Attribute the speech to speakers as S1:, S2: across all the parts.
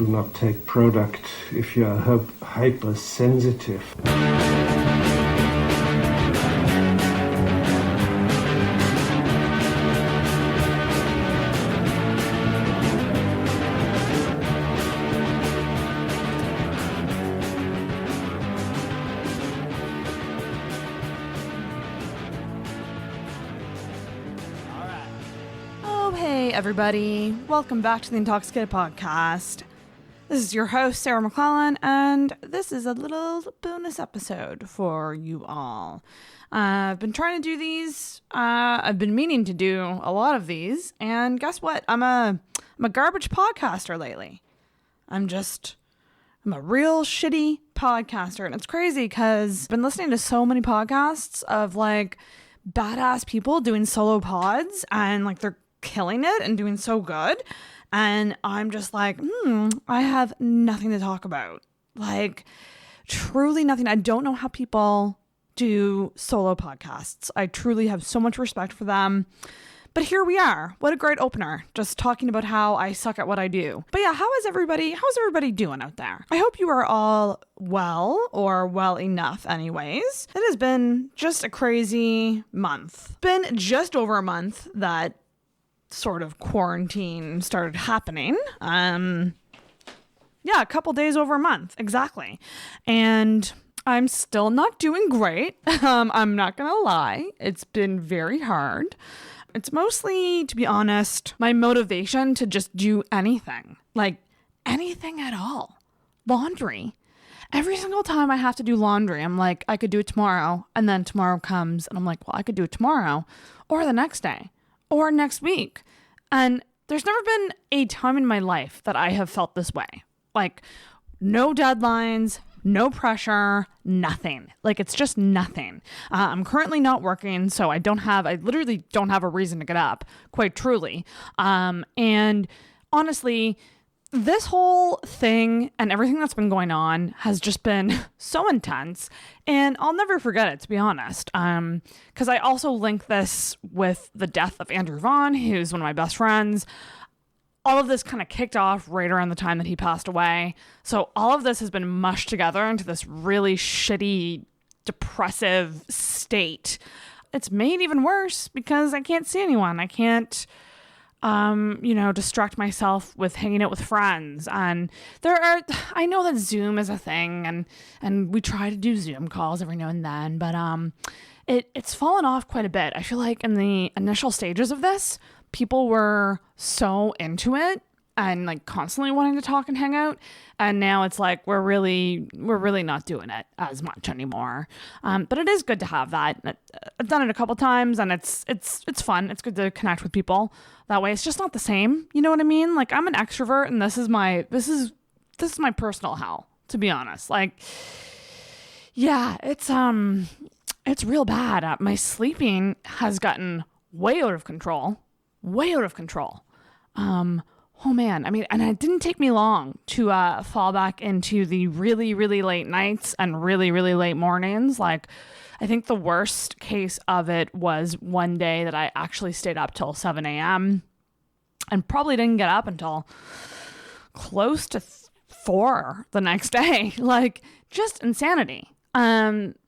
S1: Do not take product if you are hypersensitive.
S2: Everybody, welcome back to the Intoxicated Podcast. This is your host, Sarah McClellan, and this is a little bonus episode for you all. I've been trying to do these. I've been meaning to do a lot of these, and guess what? I'm a garbage podcaster lately. I'm a real shitty podcaster, and it's crazy because I've been listening to so many podcasts of like badass people doing solo pods, and like they're killing it and doing so good, and I'm just like I have nothing to talk about, like truly nothing. I don't know how people do solo podcasts. I truly have so much respect for them, but here we are. What a great opener, just talking about how I suck at what I do. But yeah, how's everybody doing out there? I hope you are all well, or well enough anyways. It has been just a crazy month. Been just over a month that sort of quarantine started happening. A couple days over a month, exactly. And I'm still not doing great. I'm not gonna lie. It's been very hard. It's mostly, to be honest, my motivation to just do anything. Like anything at all. Laundry. Every single time I have to do laundry, I'm like, I could do it tomorrow. And then tomorrow comes and I'm like, well, I could do it tomorrow or the next day or next week. And there's never been a time in my life that I have felt this way. Like no deadlines, no pressure, nothing. Like it's just nothing. I'm currently not working, so I literally don't have a reason to get up, quite truly. And honestly, this whole thing and everything that's been going on has just been so intense, and I'll never forget it, to be honest. Because I also link this with the death of Andrew Vaughn, who's one of my best friends. All of this kind of kicked off right around the time that he passed away. So all of this has been mushed together into this really shitty, depressive state. It's made even worse because I can't see anyone. I can't distract myself with hanging out with friends. And I know that Zoom is a thing, and we try to do Zoom calls every now and then, but it's fallen off quite a bit. I feel like in the initial stages of this, people were so into it and like constantly wanting to talk and hang out, and now it's like we're really not doing it as much anymore. But it is good to have that. I've done it a couple times, and it's fun. It's good to connect with people that way. It's just not the same. You know what I mean? Like I'm an extrovert, and this is my personal hell, to be honest. Like, yeah, it's real bad. My sleeping has gotten way out of control. Oh man, I mean, and it didn't take me long to fall back into the really, really late nights and really, really late mornings. Like, I think the worst case of it was one day that I actually stayed up till 7 a.m. and probably didn't get up until close to 4 the next day. Like, just insanity.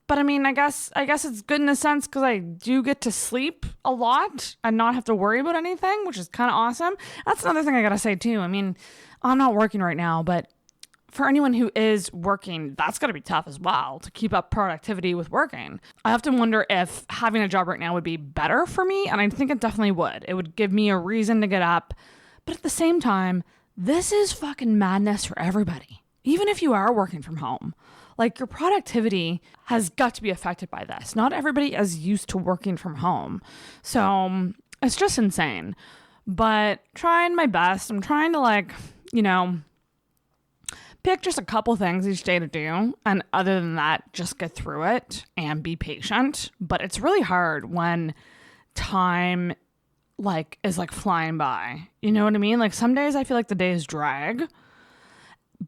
S2: But I mean, I guess it's good in a sense because I do get to sleep a lot and not have to worry about anything, which is kind of awesome. That's another thing I gotta say too. I mean, I'm not working right now, but for anyone who is working, that's gotta be tough as well to keep up productivity with working. I often wonder if having a job right now would be better for me, and I think it definitely would. It would give me a reason to get up, but at the same time, this is fucking madness for everybody. Even if you are working from home. Like, your productivity has got to be affected by this. Not everybody is used to working from home. So it's just insane. But trying my best. I'm trying to pick just a couple things each day to do. And other than that, just get through it and be patient. But it's really hard when time is flying by. You know what I mean? Like, some days I feel like the days drag.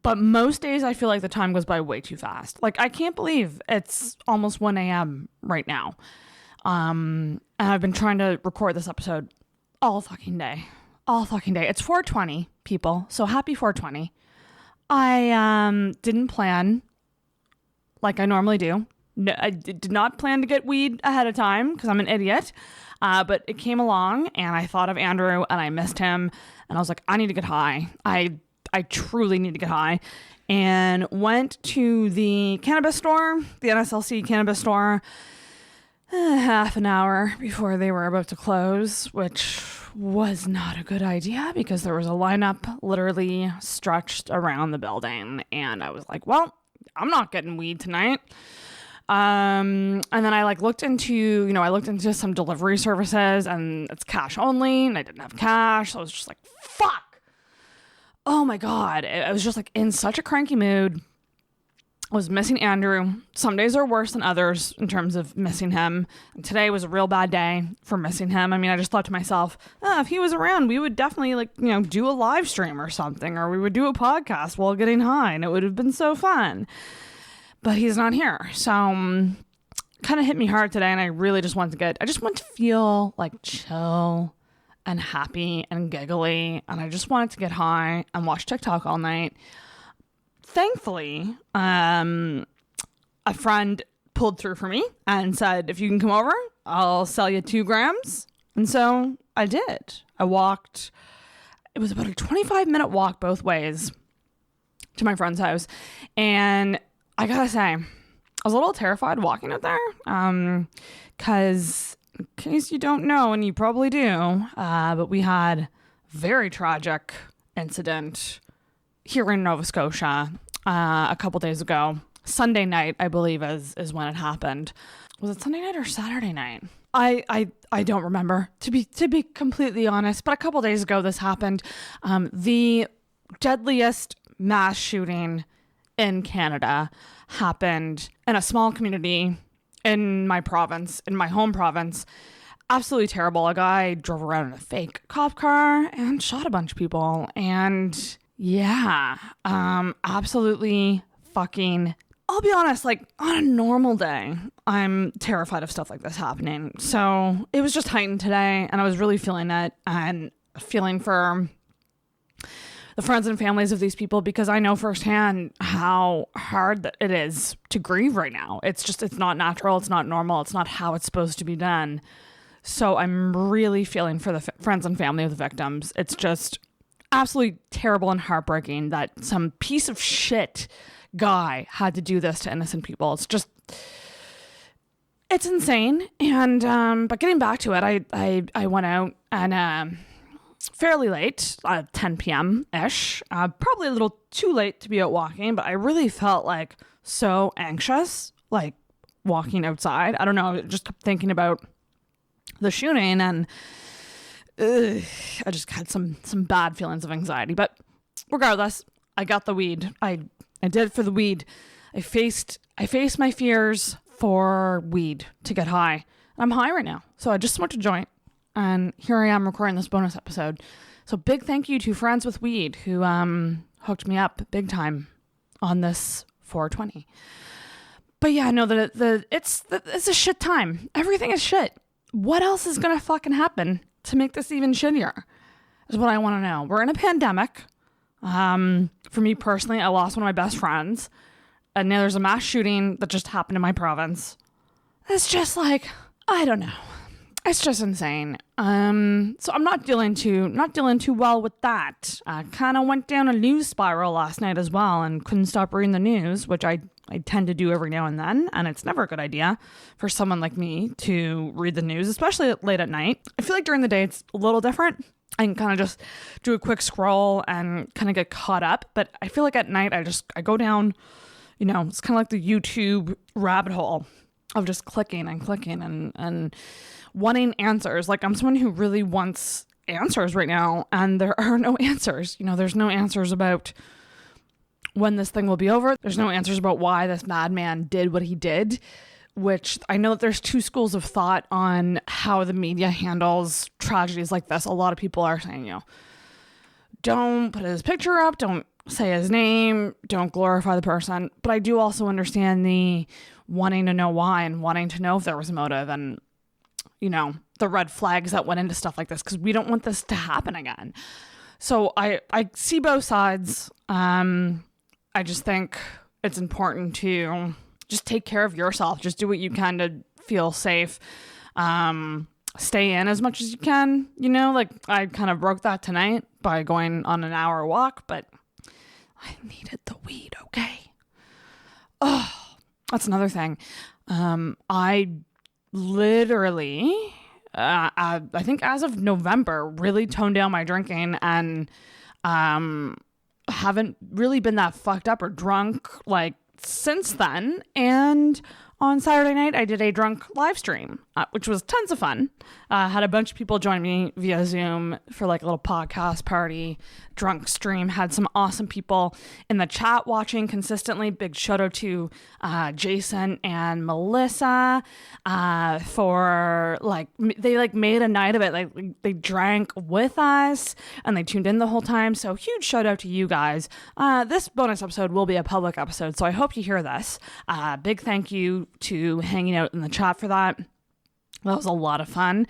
S2: But most days I feel like the time goes by way too fast. Like, I can't believe it's almost 1 a.m. right now. And I've been trying to record this episode all fucking day. It's 420, people. So happy 420. I didn't plan like I normally do. No, I did not plan to get weed ahead of time because I'm an idiot. But it came along and I thought of Andrew and I missed him. And I was like, I need to get high. I truly need to get high. And went to the cannabis store, the NSLC cannabis store, half an hour before they were about to close, which was not a good idea because there was a lineup literally stretched around the building. And I was like, well, I'm not getting weed tonight. And then I looked into some delivery services and it's cash only and I didn't have cash. So I was just like, fuck. Oh my God. I was just in such a cranky mood. I was missing Andrew. Some days are worse than others in terms of missing him. And today was a real bad day for missing him. I mean, I just thought to myself, if he was around, we would definitely do a live stream or something, or we would do a podcast while getting high and it would have been so fun. But he's not here. So kind of hit me hard today. And I really just want to feel chill and happy and giggly. And I just wanted to get high and watch TikTok all night. Thankfully, a friend pulled through for me and said, if you can come over, I'll sell you 2 grams. And so I did. I walked. It was about a 25-minute walk both ways to my friend's house. And I gotta say, I was a little terrified walking out there. Because in case you don't know, and you probably do, but we had a very tragic incident here in Nova Scotia a couple days ago. Sunday night, I believe, is when it happened. Was it Sunday night or Saturday night? I don't remember, to be completely honest. But a couple days ago, this happened. The deadliest mass shooting in Canada happened in a small community in my province, in my home province. Absolutely terrible. A guy drove around in a fake cop car and shot a bunch of people. And yeah, absolutely fucking, I'll be honest, on a normal day, I'm terrified of stuff like this happening. So it was just heightened today and I was really feeling it and feeling for the friends and families of these people, because I know firsthand how hard that it is to grieve right now. It's not natural. It's not normal. It's not how it's supposed to be done. So I'm really feeling for the friends and family of the victims. It's just absolutely terrible and heartbreaking that some piece of shit guy had to do this to innocent people. It's insane. And but getting back to it, I went out and fairly late, 10 p.m.-ish, probably a little too late to be out walking, but I really felt so anxious, walking outside. I don't know, just kept thinking about the shooting and I just had some bad feelings of anxiety. But regardless, I got the weed. I did it for the weed. I faced my fears for weed to get high. I'm high right now. So I just smoked a joint. And here I am recording this bonus episode. So big thank you to Friends with Weed who hooked me up big time on this 420. But yeah, no, it's a shit time. Everything is shit. What else is gonna fucking happen to make this even shittier? Is what I want to know. We're in a pandemic. For me personally, I lost one of my best friends, and now there's a mass shooting that just happened in my province. It's just I don't know. It's just insane. So I'm not dealing too well with that. I kind of went down a news spiral last night as well and couldn't stop reading the news, which I tend to do every now and then. And it's never a good idea for someone like me to read the news, especially late at night. I feel like during the day, it's a little different. I can kind of just do a quick scroll and kind of get caught up. But I feel like at night, I go down, it's kind of like the YouTube rabbit hole of just clicking and wanting answers. I'm someone who really wants answers right now, and there are no answers. There's no answers about when this thing will be over. There's no answers about why this madman did what he did, which I know that there's 2 schools of thought on how the media handles tragedies like this. A lot of people are saying, don't put his picture up, don't say his name, don't glorify the person. But I do also understand the wanting to know why and wanting to know if there was a motive and the red flags that went into stuff like this, because we don't want this to happen again. So I see both sides. I just think it's important to just take care of yourself. Just do what you can to feel safe. Stay in as much as you can, like I kind of broke that tonight by going on an hour walk, but I needed the weed. Okay. Oh, that's another thing. I literally, I think as of November, really toned down my drinking and, haven't really been that fucked up or drunk like since then. And on Saturday night, I did a drunk live stream, which was tons of fun. Had a bunch of people join me via Zoom for like a little podcast party, drunk stream. Had some awesome people in the chat watching consistently. Big shout out to Jason and Melissa for they made a night of it. Like they drank with us and they tuned in the whole time. So huge shout out to you guys. This bonus episode will be a public episode, so I hope you hear this. Big thank you to hanging out in the chat for that. That was a lot of fun.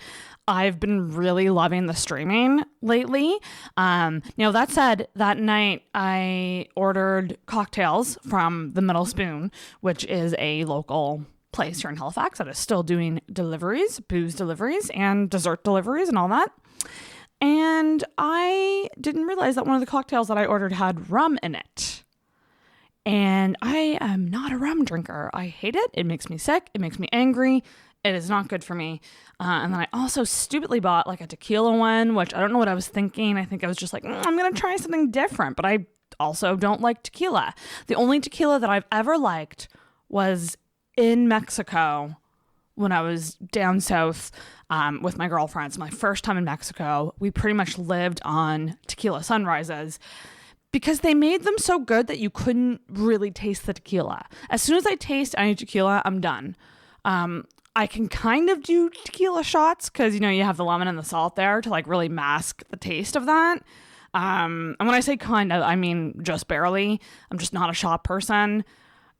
S2: I've been really loving the streaming lately. That said, that night I ordered cocktails from the Middle Spoon, which is a local place here in Halifax that is still doing deliveries, booze deliveries and dessert deliveries and all that. And I didn't realize that one of the cocktails that I ordered had rum in it. And I am not a rum drinker. I hate it. It makes me sick. It makes me angry. It is not good for me. And then I also stupidly bought like a tequila one, which I don't know what I was thinking. I think I was just like, I'm going to try something different. But I also don't like tequila. The only tequila that I've ever liked was in Mexico when I was down south with my girlfriends. My first time in Mexico, we pretty much lived on tequila sunrises because they made them so good that you couldn't really taste the tequila. As soon as I taste any tequila, I'm done. I can kind of do tequila shots because, you have the lemon and the salt there to like really mask the taste of that. And when I say kind of, I mean just barely. I'm just not a shot person.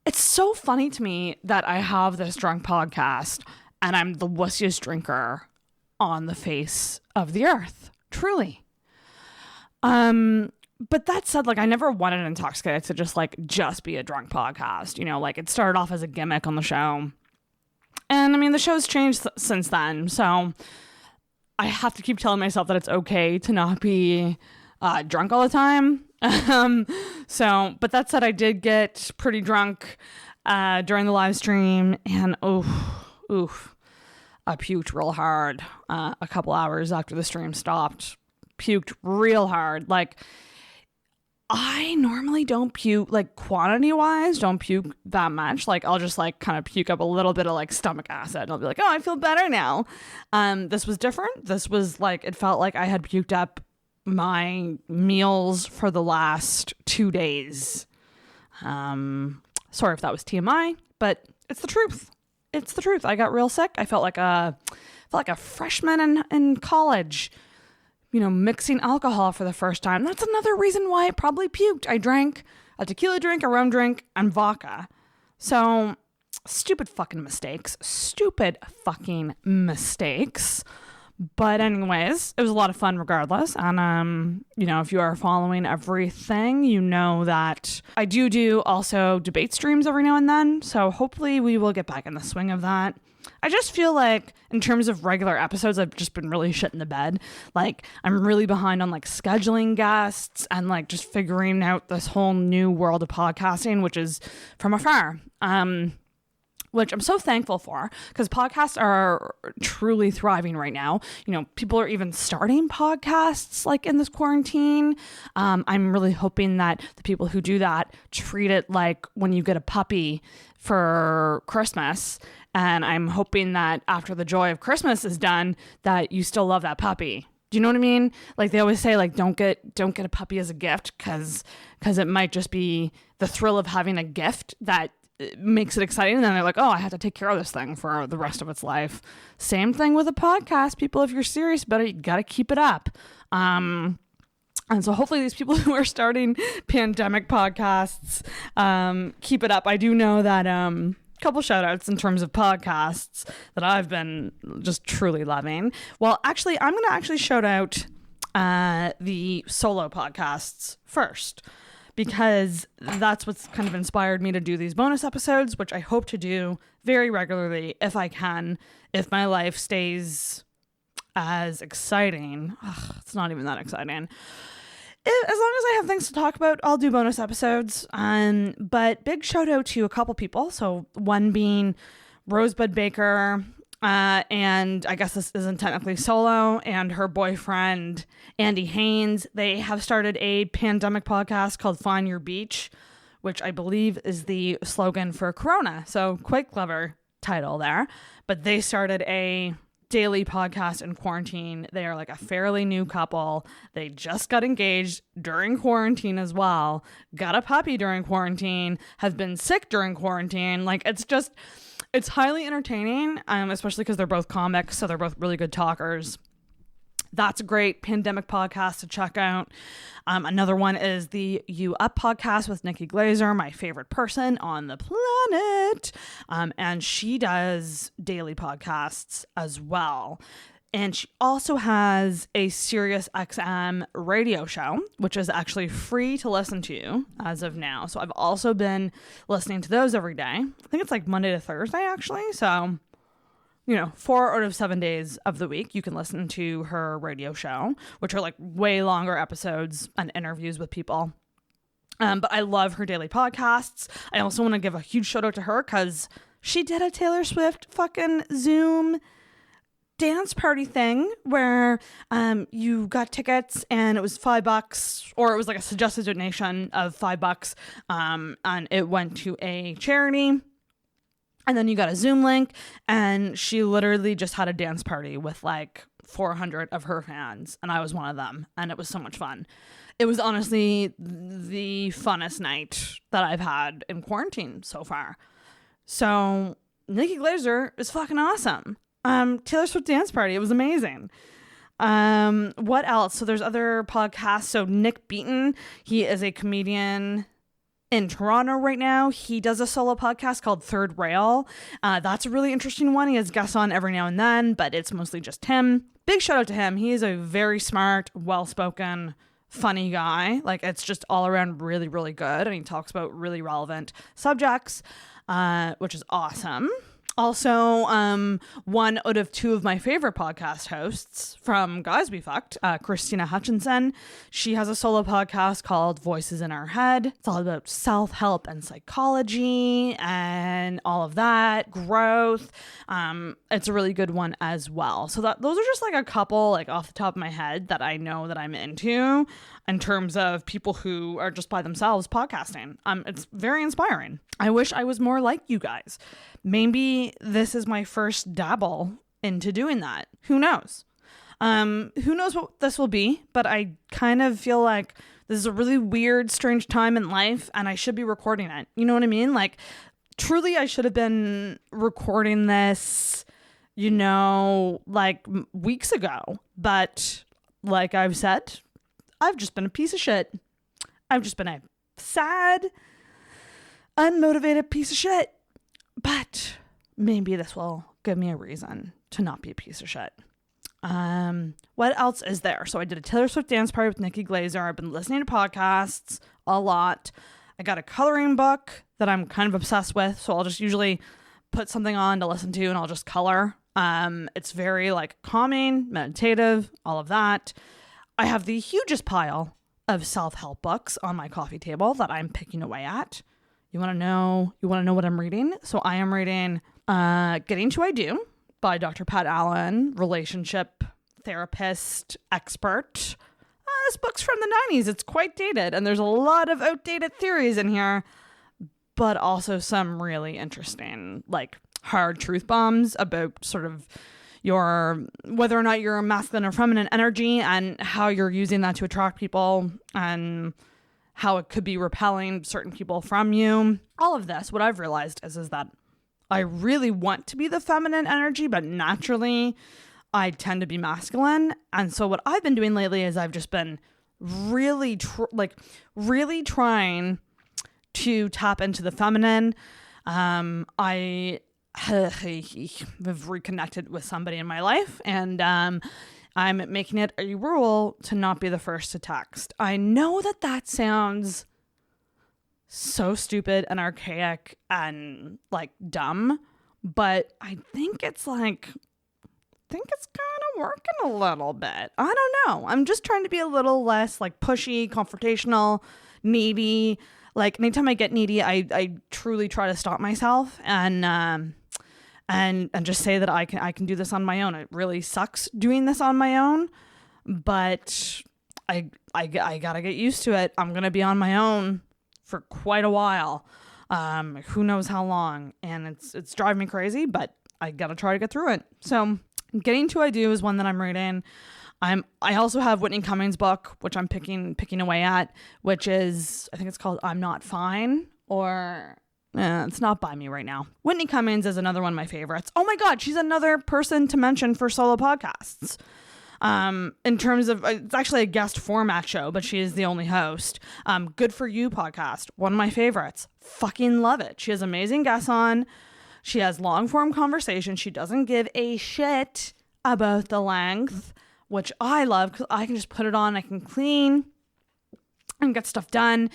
S2: It's so funny to me that I have this drunk podcast and I'm the wussiest drinker on the face of the earth. Truly. But that said, like I never wanted Intoxicated to just be a drunk podcast. Like it started off as a gimmick on the show. And I mean, the show's changed since then. So I have to keep telling myself that it's okay to not be drunk all the time. But that said, I did get pretty drunk during the live stream and I puked real hard a couple hours after the stream stopped. Puked real hard. Like I normally don't puke, like quantity wise, don't puke that much. Like I'll just like kind of puke up a little bit of like stomach acid and I'll be like, oh, I feel better now. This was different. This was like, it felt like I had puked up my meals for the last 2 days. Sorry if that was TMI, but it's the truth. It's the truth. I got real sick. I felt like a freshman in college, mixing alcohol for the first time. That's another reason why I probably puked. I drank a tequila drink, a rum drink, and vodka. So stupid fucking mistakes. But anyways, it was a lot of fun regardless. And, if you are following everything, you know that I do also debate streams every now and then. So hopefully we will get back in the swing of that. I just feel like in terms of regular episodes, I've just been really shit in the bed. Like I'm really behind on like scheduling guests and like just figuring out this whole new world of podcasting, which is from afar. Which I'm so thankful for because podcasts are truly thriving right now. People are even starting podcasts like in this quarantine. I'm really hoping that the people who do that treat it like when you get a puppy for Christmas. And I'm hoping that after the joy of Christmas is done, that you still love that puppy. Do you know what I mean? Like they always say, like, don't get a puppy as a gift because it might just be the thrill of having a gift that makes it exciting. And then they're like, oh, I have to take care of this thing for the rest of its life. Same thing with a podcast. People, if you're serious about it, you got to keep it up. And so hopefully these people who are starting pandemic podcasts keep it up. I do know that couple shout outs in terms of podcasts that I've been just truly loving. Well, actually, I'm going to shout out the solo podcasts first because that's what's kind of inspired me to do these bonus episodes, which I hope to do very regularly if I can, if my life stays as exciting. Ugh, it's not even that exciting. As long as I have things to talk about, I'll do bonus episodes. But big shout out to a couple people. So one being Rosebud Baker, and I guess this isn't technically solo, and her boyfriend, Andy Haynes. They have started a pandemic podcast called Find Your Beach, which I believe is the slogan for Corona. So quite clever title there. But they started a daily podcast in quarantine. They are like a fairly new couple. They just got engaged during quarantine as well. Got a puppy during quarantine. Have been sick during quarantine. Like, it's highly entertaining, especially because they're both comics, so they're both really good talkers. That's a great pandemic podcast to check out. Another one is the You Up podcast with Nikki Glaser, my favorite person on the planet. And she does daily podcasts as well. And she also has a Sirius XM radio show, which is actually free to listen to as of now. So I've also been listening to those every day. I think it's like Monday to Thursday, actually. So, 4 out of 7 days of the week, you can listen to her radio show, which are like way longer episodes and interviews with people. But I love her daily podcasts. I also want to give a huge shout out to her because she did a Taylor Swift fucking Zoom dance party thing where you got tickets and it was $5, or it was like a suggested donation of $5, and it went to a charity. And then you got a Zoom link, and she literally just had a dance party with like 400 of her fans, and I was one of them, and it was so much fun. It was honestly the funnest night that I've had in quarantine so far. So Nikki Glaser is fucking awesome. Taylor Swift dance party, it was amazing. What else? So there's other podcasts. So Nick Beaton, he is a comedian in Toronto right now. He does a solo podcast called Third Rail. That's a really interesting one. He has guests on every now and then, but it's mostly just him. Big shout out to him. He is a very smart, well-spoken, funny guy. Like, it's just all around really, really good. And he talks about really relevant subjects, which is awesome. Also, one out of 2 of my favorite podcast hosts from Guys We Fucked, Christina Hutchinson. She has a solo podcast called Voices in Our Head. It's all about self-help and psychology and all of that, growth. It's a really good one as well. So those are just like a couple, like off the top of my head, that I know that I'm into in terms of people who are just by themselves podcasting. It's very inspiring. I wish I was more like you guys. Maybe this is my first dabble into doing that. Who knows? Who knows what this will be, but I kind of feel like this is a really weird, strange time in life, and I should be recording it. You know what I mean? Like, truly, I should have been recording this, like weeks ago. But like I've said, I've just been a piece of shit. I've just been a sad, unmotivated piece of shit. But maybe this will give me a reason to not be a piece of shit. What else is there? So I did a Taylor Swift dance party with Nikki Glaser. I've been listening to podcasts a lot. I got a coloring book that I'm kind of obsessed with. So I'll just usually put something on to listen to and I'll just color. It's very like calming, meditative, all of that. I have the hugest pile of self-help books on my coffee table that I'm picking away at. You want to know what I'm reading? So I am reading Getting to I Do by Dr. Pat Allen, relationship therapist expert. This book's from the 90s. It's quite dated, and there's a lot of outdated theories in here, but also some really interesting, like, hard truth bombs about sort of whether or not you're a masculine or feminine energy and how you're using that to attract people and how it could be repelling certain people from you. All of this, what I've realized is that I really want to be the feminine energy, but naturally I tend to be masculine. And so what I've been doing lately is I've just been really trying to tap into the feminine. I have reconnected with somebody in my life, and I'm making it a rule to not be the first to text. I know that sounds so stupid and archaic and like dumb, but I think it's kind of working a little bit. I don't know. I'm just trying to be a little less like pushy, confrontational, needy. Like anytime I get needy, I truly try to stop myself and just say that I can do this on my own. It really sucks doing this on my own, but I gotta get used to it. I'm gonna be on my own for quite a while. Who knows how long, and it's driving me crazy, but I gotta try to get through it. So Getting to I Do is one that I'm reading. I also have Whitney Cummings' book, which I'm picking away at, which is, I think it's called I'm Not Fine, or it's not by me right now. Whitney Cummings is another one of my favorites. Oh my God, she's another person to mention for solo podcasts. In terms of, it's actually a guest format show, but she is the only host. Good For You podcast, one of my favorites. Fucking love it. She has amazing guests on. She has long form conversation. She doesn't give a shit about the length, which I love because I can just put it on. I can clean and get stuff done.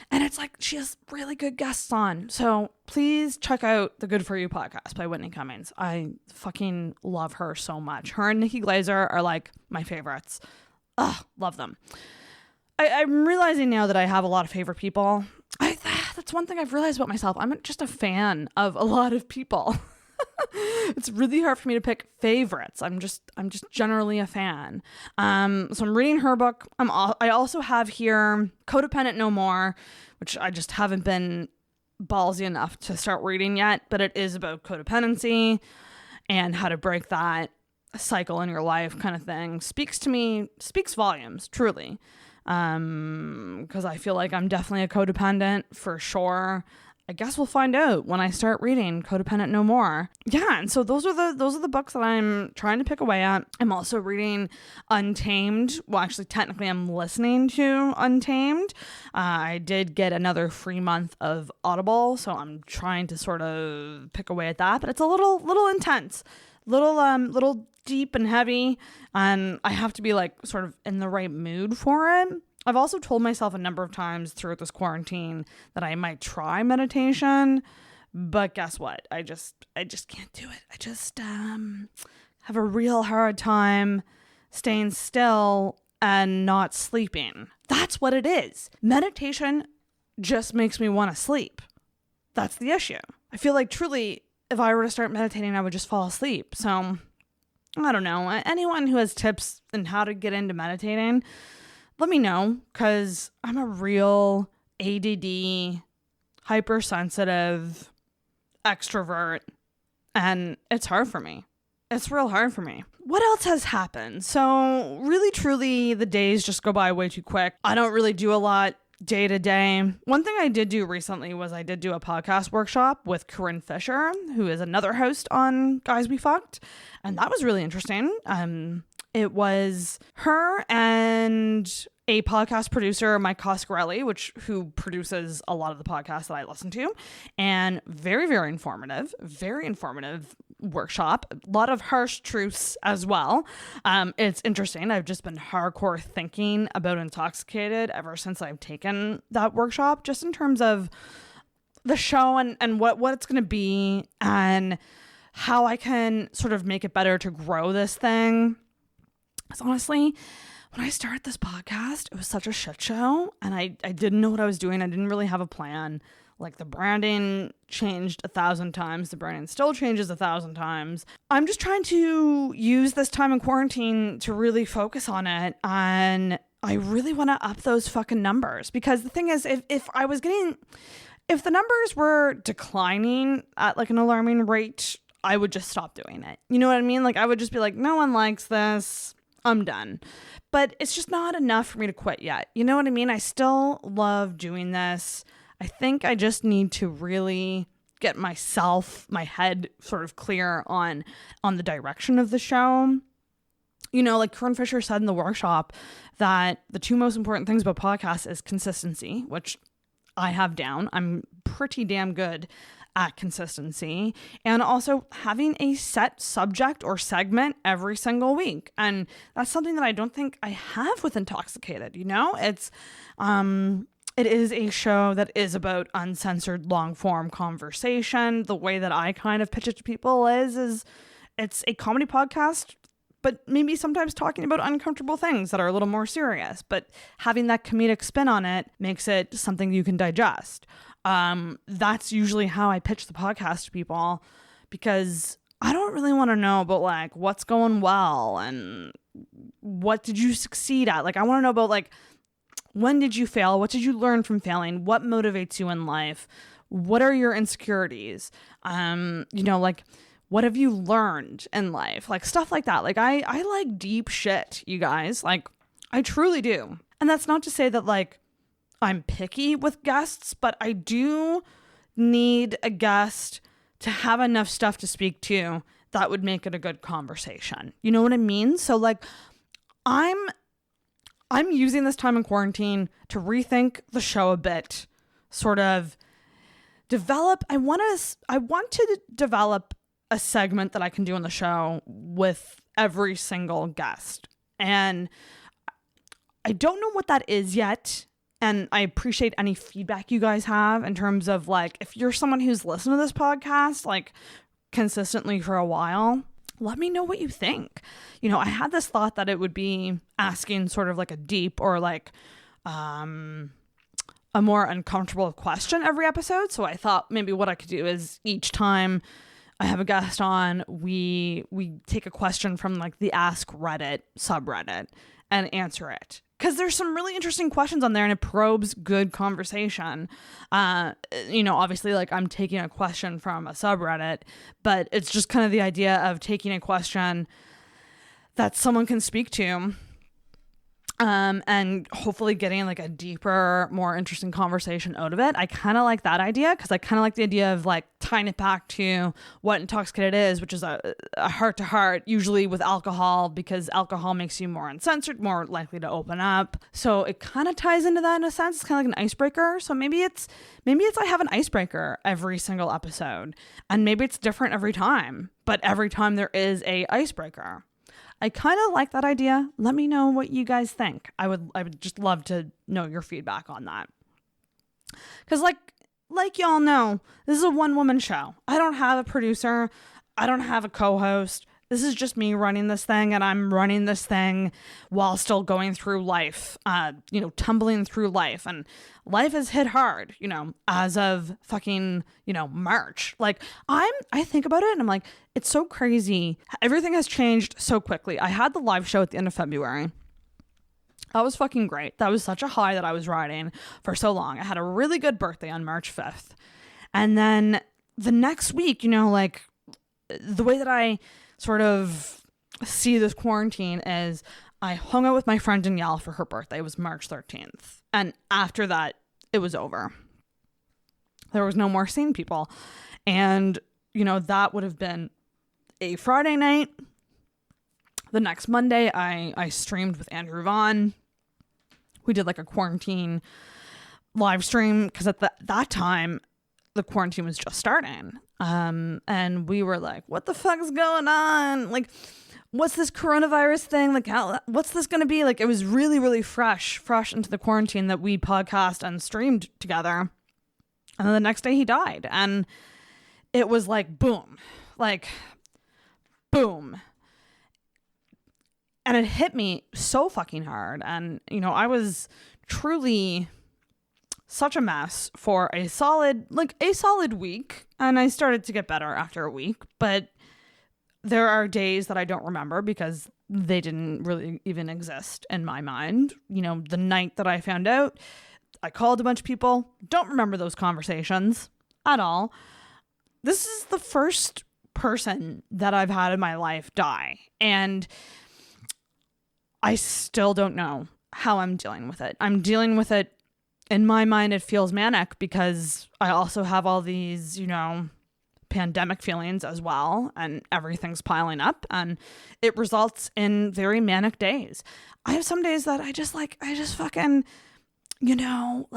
S2: And it's like, she has really good guests on. So please check out the Good For You podcast by Whitney Cummings. I fucking love her so much. Her and Nikki Glaser are like my favorites. Ugh, love them. I'm realizing now that I have a lot of favorite people. That's one thing I've realized about myself. I'm just a fan of a lot of people. It's really hard for me to pick favorites. I'm just generally a fan. So I'm reading her book. I also have here Codependent No More, which I just haven't been ballsy enough to start reading yet, but it is about codependency and how to break that cycle in your life kind of thing. Speaks volumes, truly. Because I feel like I'm definitely a codependent for sure. I guess we'll find out when I start reading Codependent No More. Yeah, and so those are the books that I'm trying to pick away at. I'm also reading Untamed. Well, actually, technically, I'm listening to Untamed. I did get another free month of Audible, so I'm trying to sort of pick away at that. But it's a little intense, little deep and heavy, and I have to be like sort of in the right mood for it. I've also told myself a number of times throughout this quarantine that I might try meditation, but guess what? I just can't do it. I just have a real hard time staying still and not sleeping. That's what it is. Meditation just makes me want to sleep. That's the issue. I feel like truly, if I were to start meditating, I would just fall asleep. So I don't know. Anyone who has tips on how to get into meditating, let me know, because I'm a real ADD, hypersensitive extrovert, and it's hard for me. It's real hard for me. What else has happened? So really, truly, the days just go by way too quick. I don't really do a lot day to day. One thing I did do recently was I did do a podcast workshop with Corinne Fisher, who is another host on Guys We Fucked, and that was really interesting. It was her and a podcast producer, Mike Coscarelli, who produces a lot of the podcasts that I listen to, and very, very informative workshop. A lot of harsh truths as well. It's interesting. I've just been hardcore thinking about Intoxicated ever since I've taken that workshop, just in terms of the show and what it's going to be and how I can sort of make it better to grow this thing. Because honestly, when I started this podcast, it was such a shit show, and I didn't know what I was doing. I didn't really have a plan. Like, the branding changed 1,000 times. The branding still changes 1,000 times. I'm just trying to use this time in quarantine to really focus on it, and I really want to up those fucking numbers. Because the thing is, if the numbers were declining at like an alarming rate, I would just stop doing it. You know what I mean? Like, I would just be like, no one likes this. I'm done. But it's just not enough for me to quit yet. You know what I mean? I still love doing this. I think I just need to really get my head sort of clear on the direction of the show. You know, like Corinne Fisher said in the workshop, that the two most important things about podcasts is consistency, which I have down. I'm pretty damn good at consistency, and also having a set subject or segment every single week. And that's something that I don't think I have with Intoxicated. You know, it's It is a show that is about uncensored long form conversation. The way that I kind of pitch it to people is it's a comedy podcast, but maybe sometimes talking about uncomfortable things that are a little more serious, but having that comedic spin on it makes it something you can digest. That's usually how I pitch the podcast to people, because I don't really want to know about like what's going well and what did you succeed at. Like, I want to know about like, when did you fail? What did you learn from failing? What motivates you in life? What are your insecurities? Like, what have you learned in life? Like, stuff like that. Like, I like deep shit, you guys. Like, I truly do. And that's not to say that like I'm picky with guests, but I do need a guest to have enough stuff to speak to that would make it a good conversation. You know what I mean? So like, I'm using this time in quarantine to rethink the show a bit, sort of develop. I want to develop a segment that I can do on the show with every single guest. And I don't know what that is yet. And I appreciate any feedback you guys have in terms of like, if you're someone who's listened to this podcast, like consistently for a while, let me know what you think. You know, I had this thought that it would be asking sort of like a deep or like a more uncomfortable question every episode. So I thought maybe what I could do is each time I have a guest on, we take a question from like the Ask Reddit subreddit and answer it. Because there's some really interesting questions on there and it probes good conversation. Obviously, like I'm taking a question from a subreddit, but it's just kind of the idea of taking a question that someone can speak to and hopefully getting like a deeper, more interesting conversation out of it. I kind of like that idea because I kind of like the idea of like tying it back to what intoxicated is, which is a heart-to-heart, usually with alcohol, because alcohol makes you more uncensored, more likely to open up. So it kind of ties into that in a sense. It's kind of like an icebreaker. So maybe it's I have an icebreaker every single episode, and maybe it's different every time, but every time there is a icebreaker. I kind of like that idea. Let me know what you guys think. I would just love to know your feedback on that. Because like y'all know, this is a one-woman show. I don't have a producer. I don't have a co-host. This is just me running this thing, and I'm running this thing while still going through life, tumbling through life. And life has hit hard, as of fucking, March. Like, I think about it, and I'm like, it's so crazy. Everything has changed so quickly. I had the live show at the end of February. That was fucking great. That was such a high that I was riding for so long. I had a really good birthday on March 5th. And then the next week, the way that I sort of see this quarantine is I hung out with my friend Danielle for her birthday. It was March 13th. And after that, it was over. There was no more seeing people. And, that would have been a Friday night. The next Monday, I streamed with Andrew Vaughn. We did like a quarantine live stream because at that time, the quarantine was just starting. And we were like, what the fuck is going on? Like, what's this coronavirus thing? Like, what's this going to be? Like, it was really, really fresh into the quarantine that we podcast and streamed together. And then the next day he died. And it was like, boom. And it hit me so fucking hard. And, I was truly such a mess for a solid week. And I started to get better after a week. But there are days that I don't remember because they didn't really even exist in my mind. The night that I found out, I called a bunch of people. Don't remember those conversations at all. This is the first person that I've had in my life die. And I still don't know how I'm dealing with it. I'm dealing with it. In my mind, it feels manic because I also have all these, pandemic feelings as well, and everything's piling up, and it results in very manic days. I have some days that I just fucking, I'll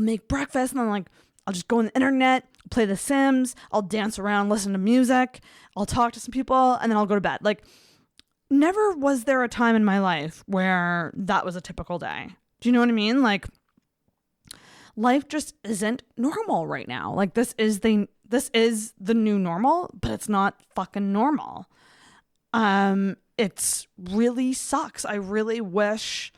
S2: make breakfast and then I'll just go on the internet, play The Sims, I'll dance around, listen to music, I'll talk to some people, and then I'll go to bed. Never was there a time in my life where that was a typical day. Do you know what I mean? life just isn't normal right now. Like this is the new normal, but it's not fucking normal. It's really sucks. I really wish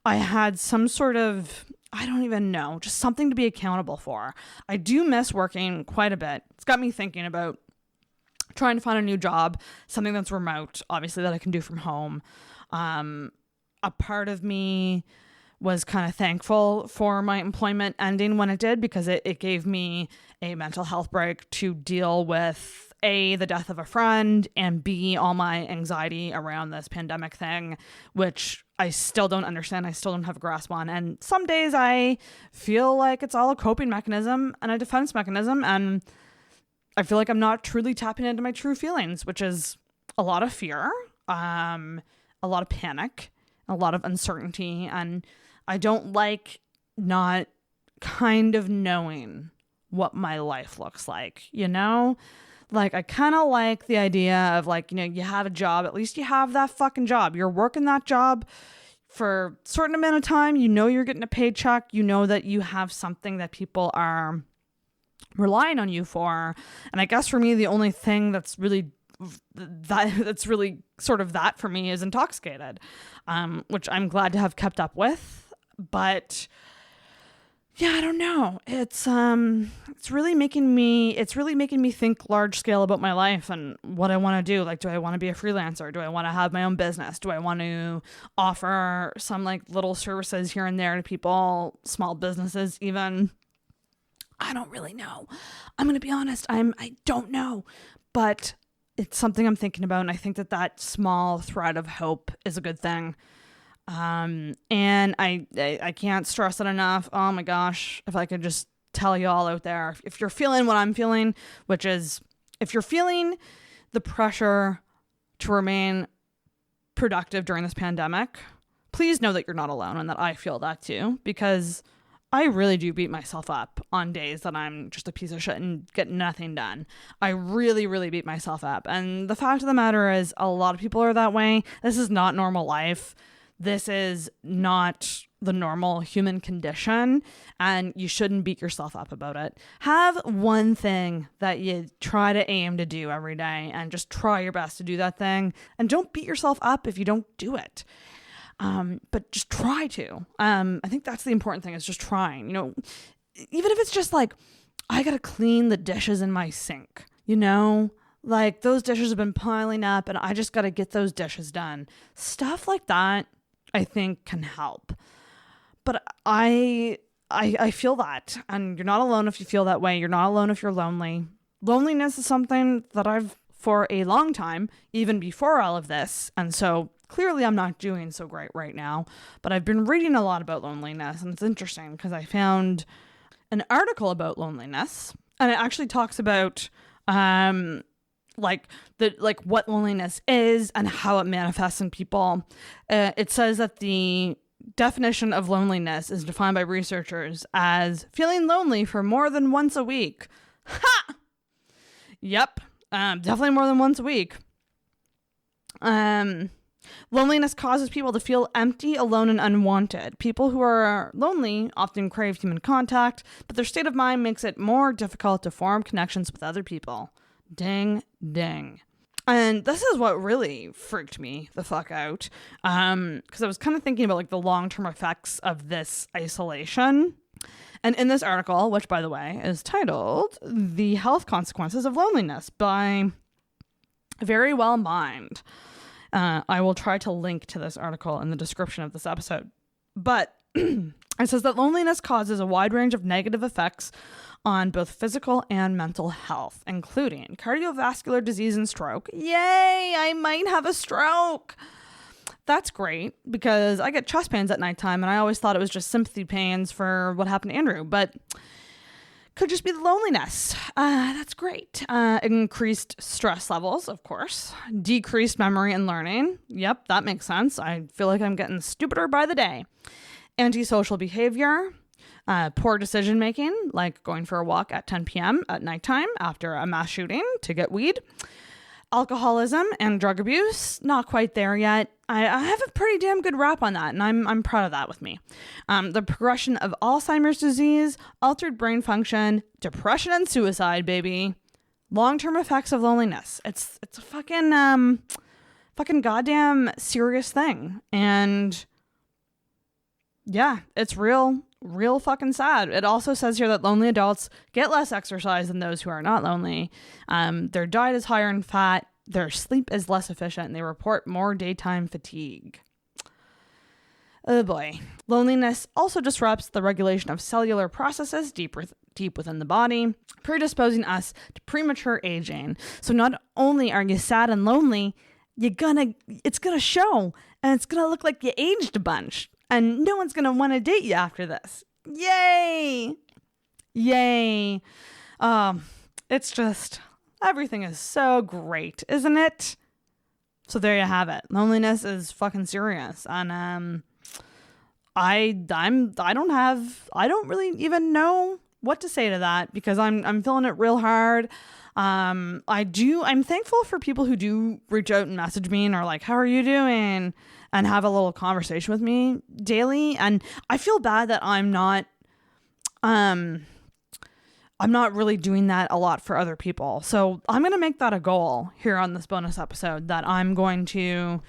S2: I had some sort of, I don't even know, just something to be accountable for. I do miss working quite a bit. It's got me thinking about trying to find a new job, something that's remote, obviously, that I can do from home. A part of me was kind of thankful for my employment ending when it did, because it gave me a mental health break to deal with A, the death of a friend, and B, all my anxiety around this pandemic thing, which I still don't understand. I still don't have a grasp on. And some days I feel like it's all a coping mechanism and a defense mechanism. And I feel like I'm not truly tapping into my true feelings, which is a lot of fear, a lot of panic, a lot of uncertainty. And I don't like not kind of knowing what my life looks like, you know? Like, I kind of like the idea of, like, you know, you have a job, at least you have that fucking job. You're working that job for a certain amount of time. You know you're getting a paycheck. You know that you have something that people are relying on you for. And I guess for me, the only thing that's really sort of that for me is Intoxicated, which I'm glad to have kept up with. But yeah, I don't know. It's really making me think large scale about my life and what I want to do. Like, do I want to be a freelancer? Do I want to have my own business? Do I want to offer some like little services here and there to people, small businesses even? I don't really know. I'm going to be honest. I don't know, but it's something I'm thinking about. And I think that small thread of hope is a good thing. And I can't stress it enough. Oh my gosh. If I could just tell you all out there, if you're feeling what I'm feeling, which is if you're feeling the pressure to remain productive during this pandemic, please know that you're not alone and that I feel that too, because I really do beat myself up on days that I'm just a piece of shit and get nothing done. I really, really beat myself up. And the fact of the matter is a lot of people are that way. This is not normal life. This is not the normal human condition, and you shouldn't beat yourself up about it. Have one thing that you try to aim to do every day and just try your best to do that thing, and don't beat yourself up if you don't do it. But just try to. I think that's the important thing, is just trying, you know, even if it's just like, I got to clean the dishes in my sink, you know, like those dishes have been piling up and I just got to get those dishes done. Stuff like that, I think, can help. But I feel that, and you're not alone if you feel that way. You're not alone if you're lonely. Loneliness is something that I've, for a long time, even before all of this, and so clearly I'm not doing so great right now, but I've been reading a lot about loneliness, and it's interesting because I found an article about loneliness, and it actually talks about what loneliness is and how it manifests in people. It says that the definition of loneliness is defined by researchers as feeling lonely for more than once a week. Ha! Yep. Definitely more than once a week. Loneliness causes people to feel empty, alone, and unwanted. People who are lonely often crave human contact, but their state of mind makes it more difficult to form connections with other people. Ding, ding. And this is what really freaked me the fuck out. Because I was kind of thinking about like the long-term effects of this isolation. And in this article, which by the way is titled "The Health Consequences of Loneliness" by Very Well Mind. I will try to link to this article in the description of this episode. But it says that loneliness causes a wide range of negative effects on both physical and mental health, including cardiovascular disease and stroke. Yay, I might have a stroke. That's great, because I get chest pains at nighttime, and I always thought it was just sympathy pains for what happened to Andrew, but could just be the loneliness. That's great. Increased stress levels, of course. Decreased memory and learning. Yep, that makes sense. I feel like I'm getting stupider by the day. Antisocial behavior. Poor decision making, like going for a walk at 10 p.m. at nighttime after a mass shooting to get weed. Alcoholism and drug abuse, not quite there yet. I have a pretty damn good rap on that, and I'm proud of that with me. The progression of Alzheimer's disease, altered brain function, depression and suicide, baby. Long-term effects of loneliness. It's a fucking goddamn serious thing. And yeah, it's real fucking sad. It also says here that lonely adults get less exercise than those who are not lonely. Their diet is higher in fat. Their sleep is less efficient. And they report more daytime fatigue. Oh boy. Loneliness also disrupts the regulation of cellular processes deep within the body, predisposing us to premature aging. So not only are you sad and lonely, it's gonna show, and it's gonna look like you aged a bunch, and no one's gonna want to date you after this. Yay! It's just, everything is so great, isn't it? So there you have it. Loneliness is fucking serious, and I don't really even know what to say to that, because I'm feeling it real hard. I'm thankful for people who do reach out and message me and are like, how are you doing? And have a little conversation with me daily. And I feel bad that I'm not really doing that a lot for other people. So I'm going to make that a goal here on this bonus episode, that I'm going to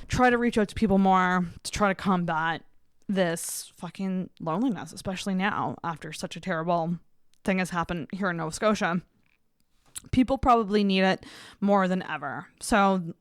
S2: try to reach out to people more to try to combat this fucking loneliness, especially now after such a terrible thing has happened here in Nova Scotia. People probably need it more than ever. So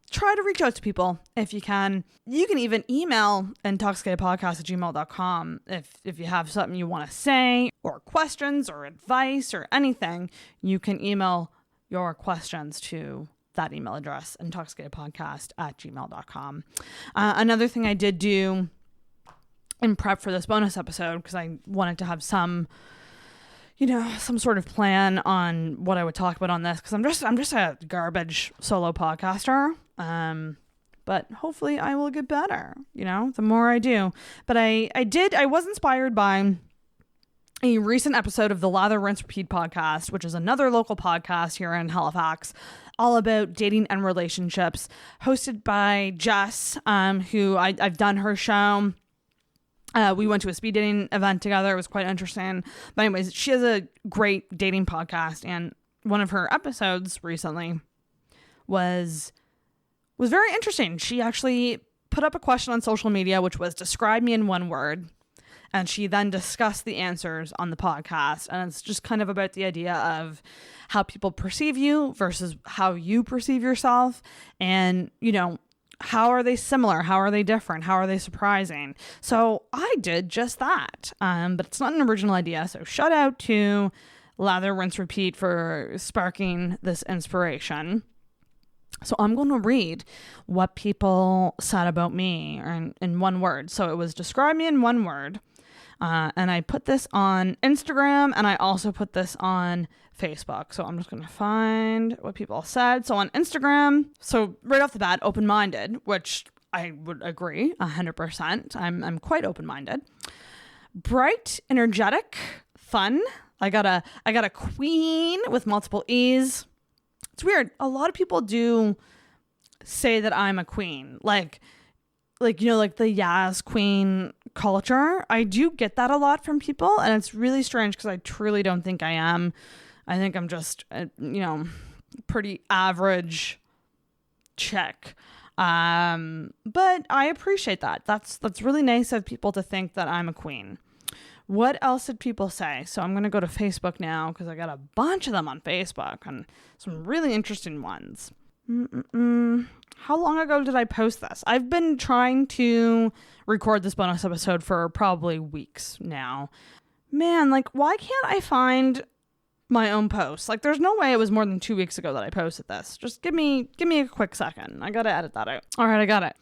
S2: try to reach out to people if you can. You can even email intoxicatedpodcast@gmail.com if you have something you want to say, or questions or advice or anything. You can email your questions to that email address, intoxicatedpodcast@gmail.com. Another thing I did do in prep for this bonus episode, because I wanted to have some sort of plan on what I would talk about on this, because I'm just a garbage solo podcaster. But hopefully I will get better, the more I do. But I was inspired by a recent episode of the Lather, Rinse, Repeat podcast, which is another local podcast here in Halifax, all about dating and relationships, hosted by Jess, who I've done her show. We went to a speed dating event together. It was quite interesting. But anyways, she has a great dating podcast, and one of her episodes recently was very interesting. She actually put up a question on social media, which was, describe me in one word. And she then discussed the answers on the podcast. And it's just kind of about the idea of how people perceive you versus how you perceive yourself. And, how are they similar? How are they different? How are they surprising? So I did just that. But it's not an original idea. So shout out to Lather, Rinse, Repeat for sparking this inspiration. So I'm going to read what people said about me in one word. So it was, describe me in one word. And I put this on Instagram, and I also put this on Facebook. So I'm just going to find what people said. So on Instagram, so right off the bat, open-minded, which I would agree 100%. I'm quite open-minded. Bright, energetic, fun. I got a queen with multiple E's. It's weird. A lot of people do say that I'm a queen. Like the Yaz queen culture. I do get that a lot from people, and it's really strange because I truly don't think I am. I think I'm just, pretty average chick. But I appreciate that. That's really nice of people to think that I'm a queen. What else did people say? So I'm going to go to Facebook now, because I got a bunch of them on Facebook and some really interesting ones. How long ago did I post this? I've been trying to record this bonus episode for probably weeks now. Man, why can't I find my own posts? There's no way it was more than 2 weeks ago that I posted this. Just give me a quick second. I gotta edit that out. All right, I got it.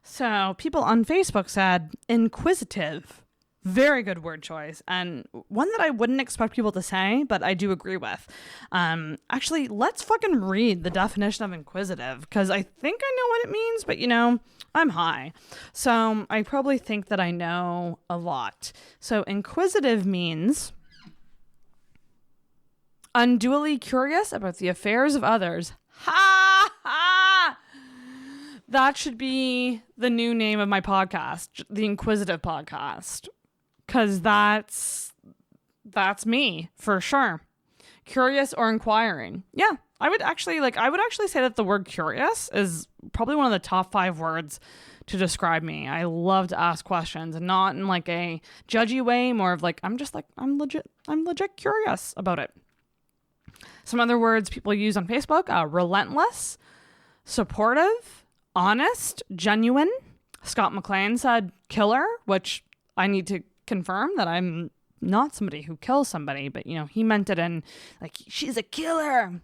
S2: So people on Facebook said inquisitive. Very good word choice, and one that I wouldn't expect people to say, but I do agree with. Actually, let's fucking read the definition of inquisitive, because I think I know what it means, but I'm high. So I probably think that I know a lot. So inquisitive means unduly curious about the affairs of others, Ha ha! That should be the new name of my podcast, the Inquisitive Podcast. Because that's me, for sure. Curious or inquiring. Yeah, I would actually say that the word curious is probably one of the top 5 words to describe me. I love to ask questions, and not in like a judgy way, more of like I'm legit curious about it. Some other words people use on Facebook: relentless, supportive, honest, genuine. Scott McLean said killer, which I need to confirm that I'm not somebody who kills somebody, but he meant it in like, she's a killer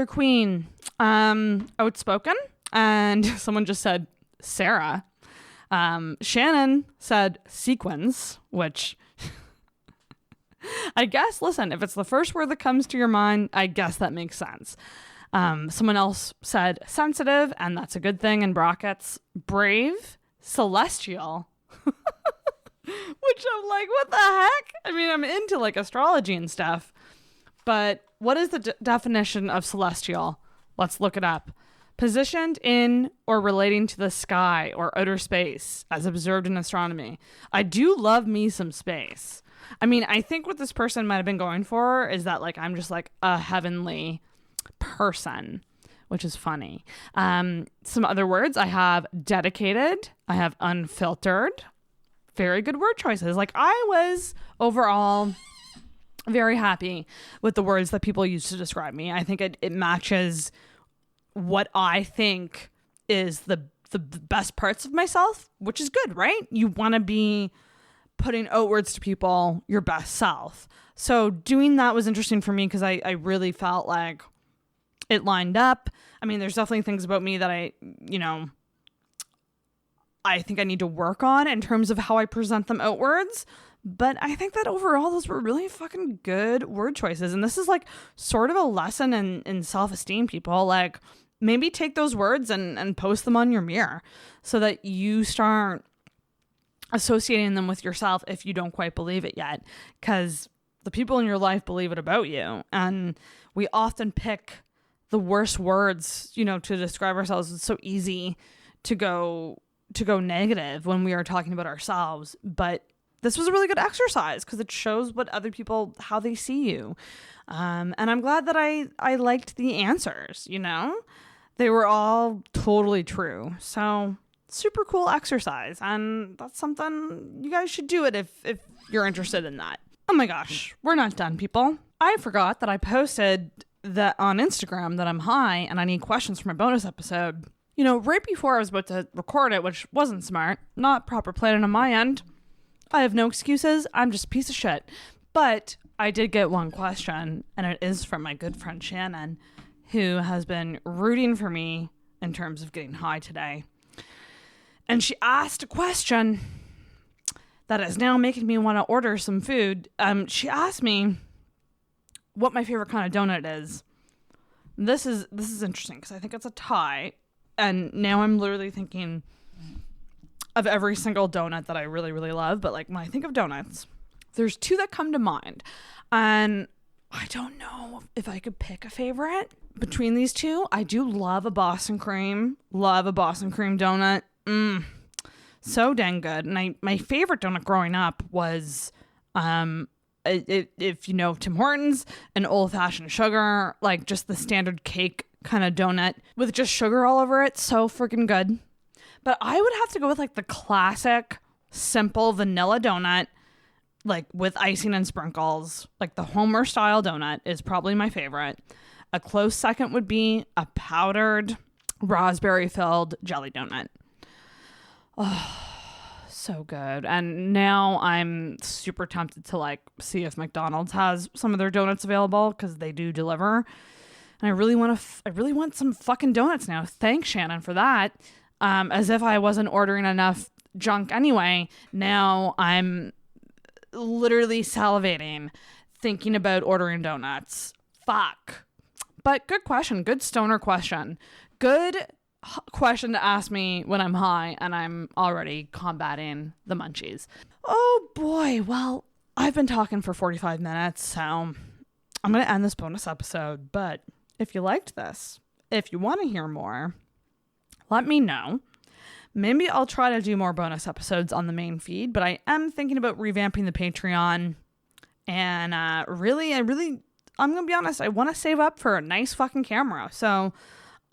S2: queen. Outspoken, and someone just said Sarah. Shannon said sequins, which I guess, listen, if it's the first word that comes to your mind, I guess that makes sense. Someone else said sensitive, and that's a good thing in brackets. Brave, celestial, which I'm like, what the heck? I mean, I'm into like astrology and stuff, but what is the definition of celestial? Let's look it up. Positioned in or relating to the sky or outer space as observed in astronomy. I do love me some space. I mean, I think what this person might have been going for is that like I'm just like a heavenly person, which is funny. Some other words I have: dedicated, I have unfiltered. Very good word choices. Like, I was overall very happy with the words that people use to describe me. I think it matches what I think is the best parts of myself, which is good, right? You want to be putting outwards to people your best self. So doing that was interesting for me because I really felt like it lined up. I mean, there's definitely things about me that I think I need to work on in terms of how I present them outwards. But I think that overall, those were really fucking good word choices. And this is like sort of a lesson in self-esteem, people. Like, maybe take those words and post them on your mirror so that you start associating them with yourself if you don't quite believe it yet. Because the people in your life believe it about you. And we often pick the worst words, to describe ourselves. It's so easy to go negative when we are talking about ourselves. But this was a really good exercise because it shows what other people, how they see you. And I'm glad that I liked the answers, They were all totally true. So super cool exercise. And that's something you guys should do it if you're interested in that. Oh my gosh, we're not done, people. I forgot that I posted that on Instagram that I'm high and I need questions for my bonus episode. Right before I was about to record it, which wasn't smart, not proper planning on my end. I have no excuses. I'm just a piece of shit. But I did get one question, and it is from my good friend Shannon, who has been rooting for me in terms of getting high today. And she asked a question that is now making me want to order some food. She asked me what my favorite kind of donut is. This is interesting because I think it's a tie. And now I'm literally thinking of every single donut that I really, really love. But like when I think of donuts, there's 2 that come to mind. And I don't know if I could pick a favorite between these 2. I do love a Boston cream. Love a Boston cream donut. So dang good. And my favorite donut growing up was, if you know Tim Hortons, an old-fashioned sugar, like just the standard cake kind of donut with just sugar all over it. So freaking good. But I would have to go with like the classic simple vanilla donut, like with icing and sprinkles. Like the Homer style donut is probably my favorite. A close second would be a powdered raspberry filled jelly donut. Oh, so good. And now I'm super tempted to like see if McDonald's has some of their donuts available because they do deliver. And I really want some fucking donuts now. Thanks, Shannon, for that. As if I wasn't ordering enough junk anyway. Now I'm literally salivating thinking about ordering donuts. Fuck. But good question. Good stoner question. Good question to ask me when I'm high and I'm already combating the munchies. Oh boy. Well, I've been talking for 45 minutes, so I'm going to end this bonus episode. But if you liked this, if you want to hear more, let me know. Maybe I'll try to do more bonus episodes on the main feed, but I am thinking about revamping the Patreon. And I'm going to be honest, I want to save up for a nice fucking camera. So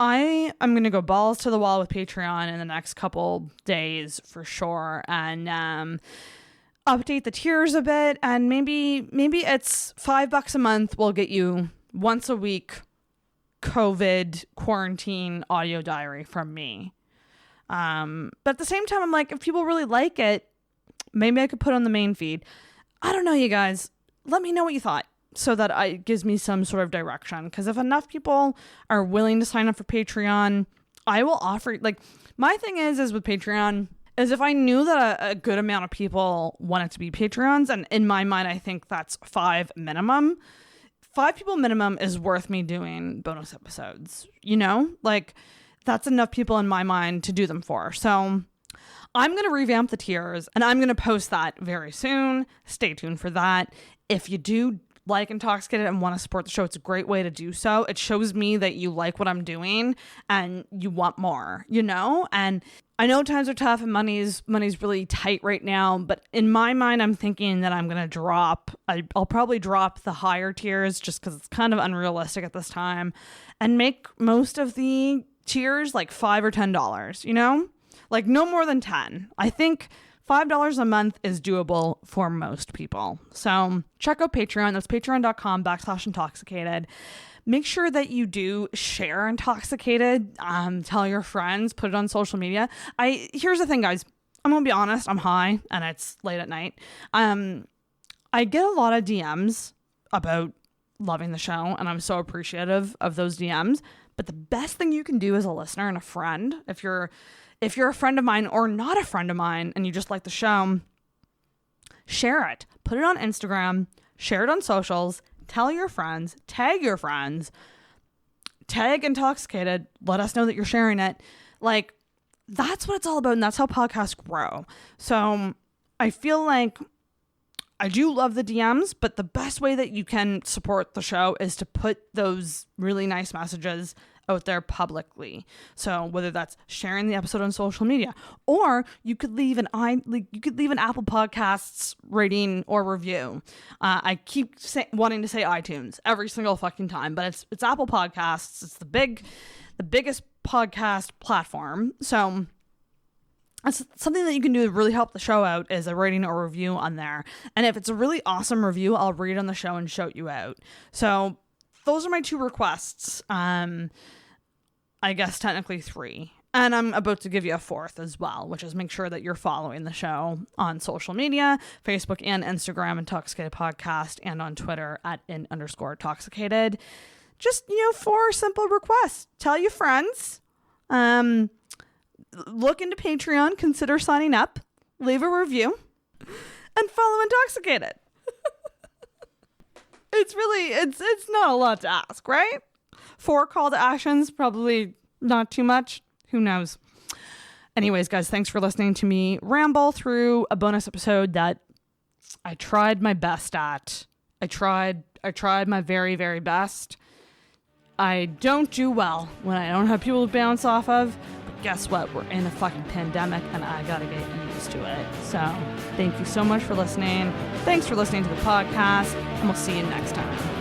S2: I'm going to go balls to the wall with Patreon in the next couple days for sure. And update the tiers a bit. And maybe it's $5 a month will get you once a week COVID quarantine audio diary from me. But at the same time, I'm like, if people really like it, maybe I could put on the main feed. I don't know, you guys. Let me know what you thought so that it gives me some sort of direction. Because if enough people are willing to sign up for Patreon, I will offer, like, my thing is with Patreon is if I knew that a good amount of people wanted to be Patreons, and in my mind, I think that's 5 minimum. 5 people minimum is worth me doing bonus episodes, you know? Like, that's enough people in my mind to do them for. So I'm going to revamp the tiers, and I'm going to post that very soon. Stay tuned for that. If you do like Intoxicated and want to support the show, it's a great way to do so. It shows me that you like what I'm doing and you want more, you know? And I know times are tough and money's really tight right now, but in my mind, I'm thinking that I'm going to I'll probably drop the higher tiers just because it's kind of unrealistic at this time, and make most of the tiers like $5 or $10, you know? Like no more than 10. I think $5 a month is doable for most people. So check out Patreon. That's patreon.com/intoxicated. Make sure that you do share Intoxicated. Tell your friends, put it on social media. Here's the thing, guys. I'm going to be honest. I'm high and it's late at night. I get a lot of DMs about loving the show, and I'm so appreciative of those DMs. But the best thing you can do as a listener and a friend, if you're a friend of mine or not a friend of mine and you just like the show, share it. Put it on Instagram, share it on socials, tell your friends, tag Intoxicated, let us know that you're sharing it. Like, that's what it's all about, and that's how podcasts grow. So I feel like I do love the DMs, but the best way that you can support the show is to put those really nice messages out there publicly. So whether that's sharing the episode on social media, or you could leave an Apple Podcasts rating or review. I keep wanting to say iTunes every single fucking time, but it's Apple Podcasts. It's the biggest podcast platform. So that's something that you can do to really help the show out, is a rating or review on there. And if it's a really awesome review, I'll read it on the show and shout you out. So those are my 2 requests. I guess technically 3. And I'm about to give you a 4th as well, which is make sure that you're following the show on social media, Facebook and Instagram, Intoxicated Podcast, and on Twitter at @in_intoxicated. Just, 4 simple requests. Tell your friends. Look into Patreon, consider signing up, leave a review, and follow Intoxicated. It's not a lot to ask, right? 4 call to actions, probably not too much. Who knows? Anyways, guys, thanks for listening to me ramble through a bonus episode that I tried my best at. I tried my very, very best. I don't do well when I don't have people to bounce off of. But guess what? We're in a fucking pandemic, and I gotta get used to it. So thank you so much for listening. Thanks for listening to the podcast, and we'll see you next time.